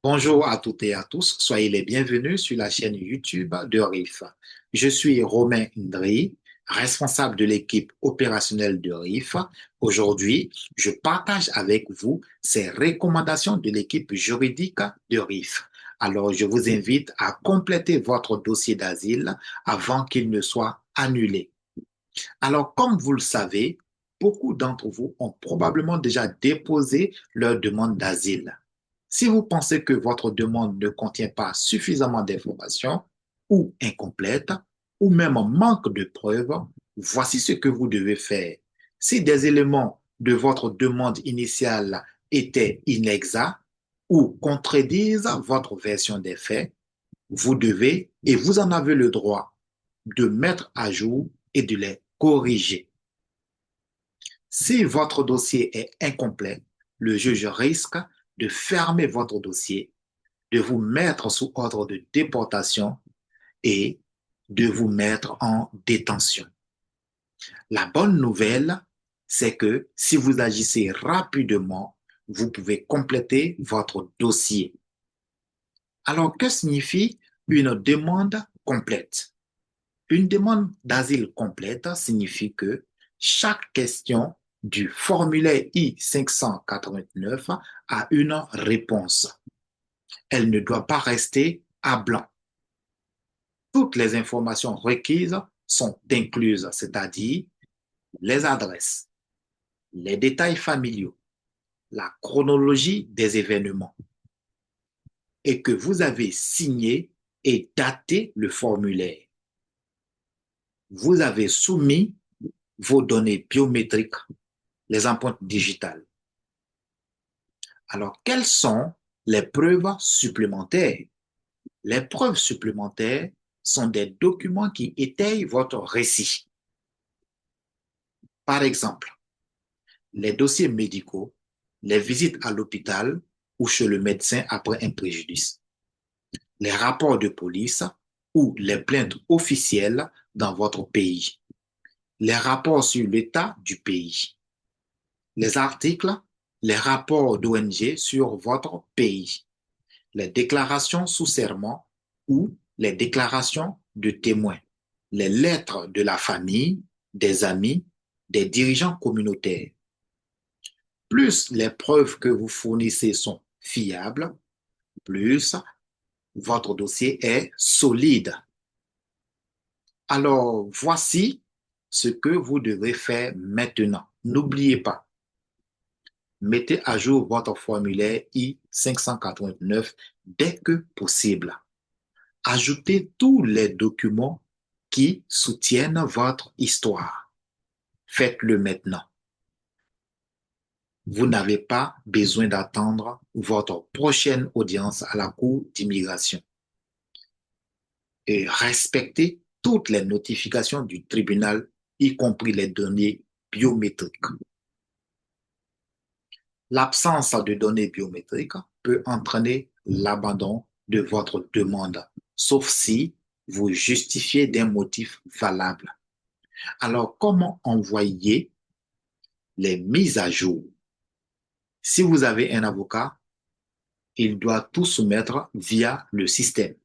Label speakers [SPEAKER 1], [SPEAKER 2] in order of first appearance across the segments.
[SPEAKER 1] Bonjour à toutes et à tous, soyez les bienvenus sur la chaîne YouTube de RIF. Je suis Romain Ndri, responsable de l'équipe opérationnelle de RIF. Aujourd'hui, je partage avec vous ces recommandations de l'équipe juridique de RIF. Alors, je vous invite à compléter votre dossier d'asile avant qu'il ne soit annulé. Alors, comme vous le savez, beaucoup d'entre vous ont probablement déjà déposé leur demande d'asile. Si vous pensez que votre demande ne contient pas suffisamment d'informations ou incomplète, ou même manque de preuves, voici ce que vous devez faire. Si des éléments de votre demande initiale étaient inexacts ou contredisent votre version des faits, vous devez, et vous en avez le droit, de mettre à jour et de les corriger. Si votre dossier est incomplet, le juge risque de fermer votre dossier, de vous mettre sous ordre de déportation et de vous mettre en détention. La bonne nouvelle, c'est que si vous agissez rapidement, vous pouvez compléter votre dossier. Alors, que signifie une demande complète? Une demande d'asile complète signifie que chaque question du formulaire I-589 a une réponse. Elle ne doit pas rester à blanc. Toutes les informations requises sont incluses, c'est-à-dire les adresses, les détails familiaux, la chronologie des événements, et que vous avez signé et daté le formulaire. Vous avez soumis vos données biométriques, les empreintes digitales. Alors, quelles sont les preuves supplémentaires? Les preuves supplémentaires sont des documents qui étayent votre récit. Par exemple, les dossiers médicaux, les visites à l'hôpital ou chez le médecin après un préjudice, les rapports de police ou les plaintes officielles dans votre pays, les rapports sur l'état du pays, les articles, les rapports d'ONG sur votre pays, les déclarations sous serment ou les déclarations de témoins, les lettres de la famille, des amis, des dirigeants communautaires. Plus les preuves que vous fournissez sont fiables, plus votre dossier est solide. Alors, voici ce que vous devez faire maintenant. N'oubliez pas, mettez à jour votre formulaire I-589 dès que possible. Ajoutez tous les documents qui soutiennent votre histoire. Faites-le maintenant. Vous n'avez pas besoin d'attendre votre prochaine audience à la Cour d'immigration. Et respectez toutes les notifications du tribunal, y compris les données biométriques. L'absence de données biométriques peut entraîner l'abandon de votre demande, sauf si vous justifiez d'un motif valable. Alors, comment envoyer les mises à jour? Si vous avez un avocat, il doit tout soumettre via le système.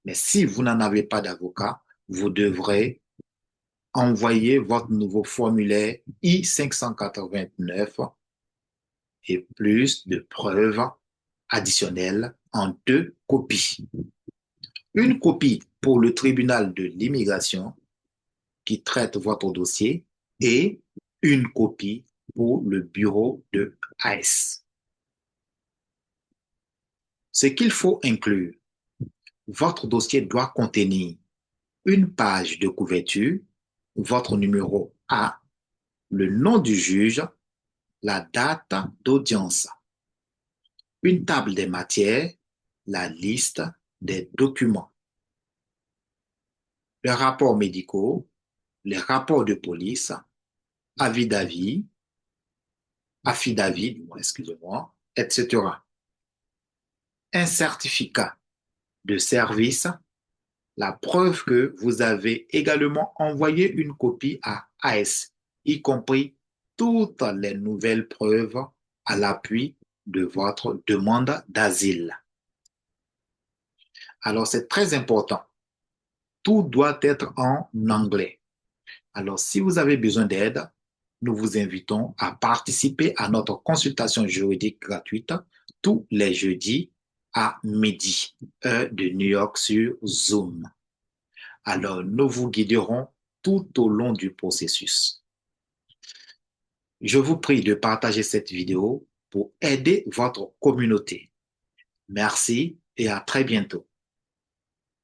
[SPEAKER 1] Mais si vous n'en avez pas d'avocat, vous devrez envoyer votre nouveau formulaire I-589 et plus de preuves additionnelles en 2 copies. Une copie pour le tribunal de l'immigration qui traite votre dossier et une copie pour le bureau de AS. Ce qu'il faut inclure, votre dossier doit contenir une page de couverture, votre numéro A, le nom du juge, la date d'audience, une table des matières, la liste des documents, les rapports médicaux, les rapports de police, avis d'avis, affidavit, excusez-moi, etc. Un certificat de service, la preuve que vous avez également envoyé une copie à AS, y compris toutes les nouvelles preuves à l'appui de votre demande d'asile. Alors, c'est très important. Tout doit être en anglais. Alors, si vous avez besoin d'aide, nous vous invitons à participer à notre consultation juridique gratuite tous les jeudis à midi, heure de New York sur Zoom. Alors, nous vous guiderons tout au long du processus. Je vous prie de partager cette vidéo pour aider votre communauté. Merci et à très bientôt.